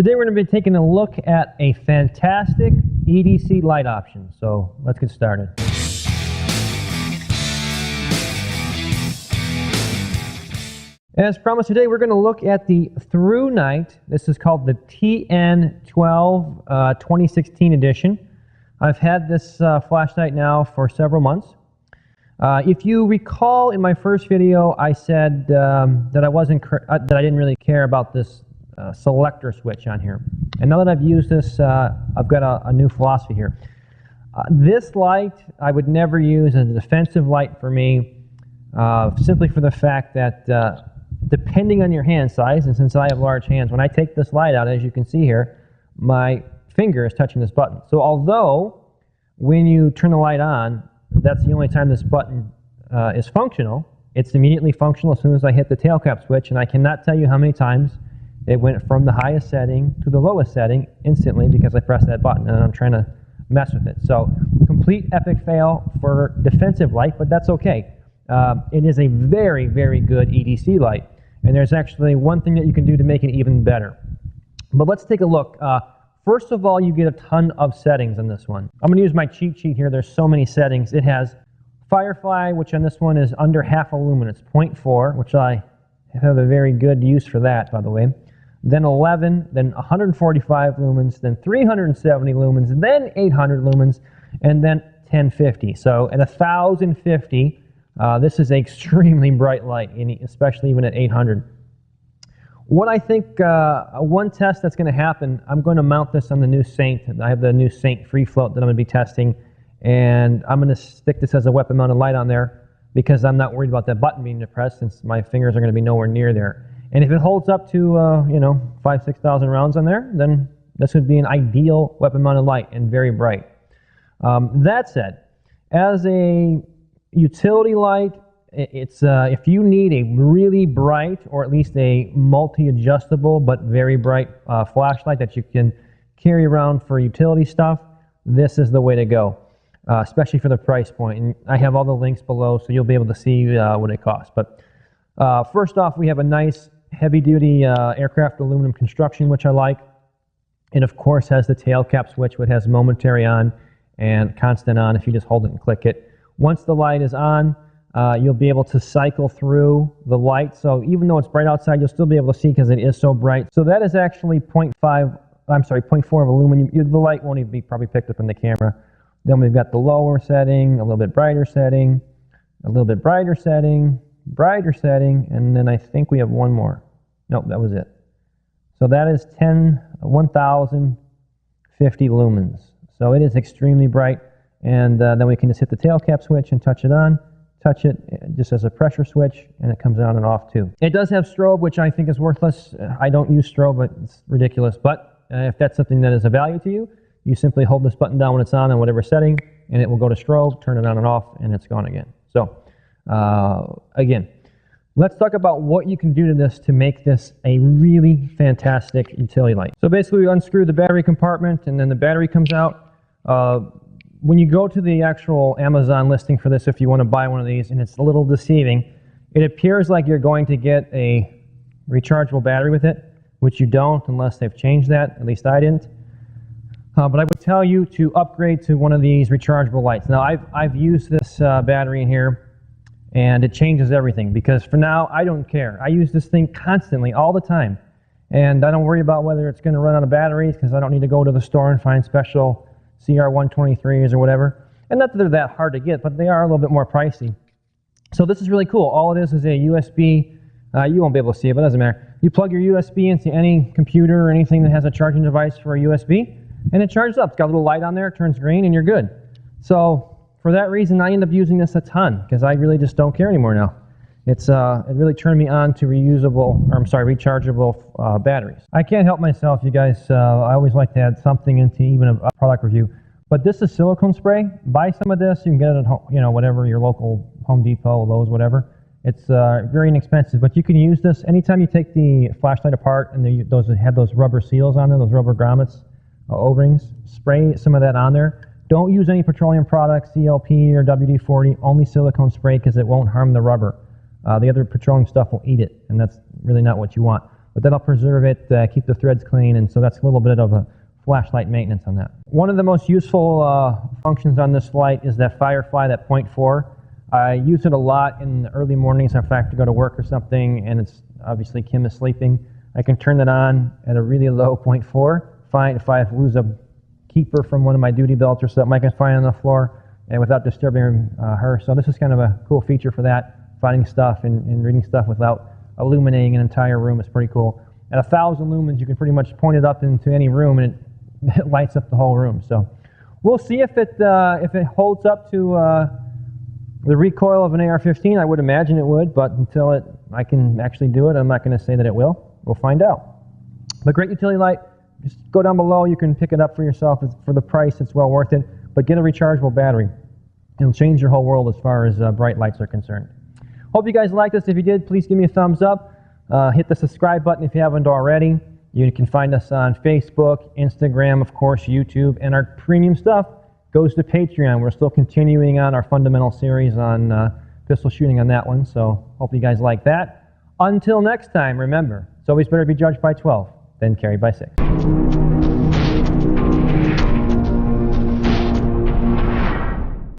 Today we're going to be taking a look at a fantastic EDC light option. So let's get started. As promised, today we're going to look at the Thrunite. This is called the TN12 2016 edition. I've had this flashlight now for several months. If you recall, in my first video, I said that I didn't really care about this selector switch on here. And now that I've used this, I've got a new philosophy here. This light I would never use as a defensive light for me, simply for the fact that depending on your hand size, and since I have large hands, when I take this light out, as you can see here, my finger is touching this button. So although when you turn the light on, that's the only time this button is functional, it's immediately functional as soon as I hit the tail cap switch, and I cannot tell you how many times it went from the highest setting to the lowest setting instantly because I pressed that button and I'm trying to mess with it. So complete epic fail for defensive light, but that's okay. It is a very, very good EDC light, and there's actually one thing that you can do to make it even better. But let's take a look. First of all, you get a ton of settings on this one. I'm going to use my cheat sheet here. There's so many settings. It has Firefly, which on this one is under half a lumen. It's 0.4, which I have a very good use for that, by the way. Then 11, then 145 lumens, then 370 lumens, then 800 lumens, and then 1050. So at 1050, this is an extremely bright light, especially even at 800. What I think, one test that's going to happen, I'm going to mount this on the new Saint. I have the new Saint free float that I'm going to be testing, and I'm going to stick this as a weapon mounted light on there because I'm not worried about that button being depressed since my fingers are going to be nowhere near there. And if it holds up to, 5,000-6,000 rounds on there, then this would be an ideal weapon mounted light and very bright. That said, as a utility light, it's if you need a really bright, or at least a multi-adjustable but very bright flashlight that you can carry around for utility stuff, this is the way to go, especially for the price point. And I have all the links below, so you'll be able to see what it costs. But first off, we have a nice heavy-duty aircraft aluminum construction, which I like. It, of course, has the tail cap switch, which has momentary on and constant on if you just hold it and click it. Once the light is on, you'll be able to cycle through the light. So even though it's bright outside, you'll still be able to see because it is so bright. So that is actually 0.4 of a lumen. The light won't even be probably picked up in the camera. Then we've got the lower setting, a little bit brighter setting, a little bit brighter setting, brighter setting, and then I think we have one more. Nope, that was it. So that is 1050 lumens. So it is extremely bright, and then we can just hit the tail cap switch and touch it on, touch it just as a pressure switch, and it comes on and off too. It does have strobe, which I think is worthless. I don't use strobe, but it's ridiculous. But if that's something that is of value to you, you simply hold this button down when it's on whatever setting, and it will go to strobe, turn it on and off, and it's gone again. So again, let's talk about what you can do to this to make this a really fantastic utility light. So basically we unscrew the battery compartment and then the battery comes out. When you go to the actual Amazon listing for this, if you want to buy one of these, and it's a little deceiving, it appears like you're going to get a rechargeable battery with it, which you don't unless they've changed that. At least I didn't. But I would tell you to upgrade to one of these rechargeable lights. Now I've used this battery in here, and it changes everything because for now I don't care. I use this thing constantly all the time, and I don't worry about whether it's going to run out of batteries because I don't need to go to the store and find special CR123s or whatever. And not that they're that hard to get, but they are a little bit more pricey. So this is really cool. All it is a USB. You won't be able to see it, but it doesn't matter. You plug your USB into any computer or anything that has a charging device for a USB, and it charges up. It's got a little light on there, it turns green, and you're good. So for that reason, I end up using this a ton because I really just don't care anymore now. It really turned me on to rechargeable batteries. I can't help myself, you guys. I always like to add something into even a product review. But this is silicone spray. Buy some of this. You can get it at home, whatever, your local Home Depot, Lowe's, whatever. It's very inexpensive, but you can use this anytime you take the flashlight apart and those have those rubber seals on them, those rubber grommets, O-rings. Spray some of that on there. Don't use any petroleum products, CLP or WD-40, only silicone spray because it won't harm the rubber. The other petroleum stuff will eat it, and that's really not what you want. but that'll preserve it, keep the threads clean, and so that's a little bit of a flashlight maintenance on that. One of the most useful functions on this light is that Firefly, that 0.4. I use it a lot in the early mornings if I have to go to work or something, and it's obviously Kim is sleeping. I can turn that on at a really low 0.4. If I lose a keeper from one of my duty belts or something, I can find it on the floor and without disturbing her. So this is kind of a cool feature for that, finding stuff and reading stuff without illuminating an entire room is pretty cool. At 1,000 lumens, you can pretty much point it up into any room and it lights up the whole room. So we'll see if it holds up to the recoil of an AR-15. I would imagine it would, but until I can actually do it, I'm not going to say that it will. We'll find out. But great utility light. Just go down below. You can pick it up for yourself. For the price, it's well worth it. But get a rechargeable battery. It'll change your whole world as far as bright lights are concerned. Hope you guys liked this. If you did, please give me a thumbs up. Hit the subscribe button if you haven't already. You can find us on Facebook, Instagram, of course, YouTube, and our premium stuff goes to Patreon. We're still continuing on our fundamental series on pistol shooting on that one, so hope you guys like that. Until next time, remember, it's always better to be judged by 12 than carried by 6.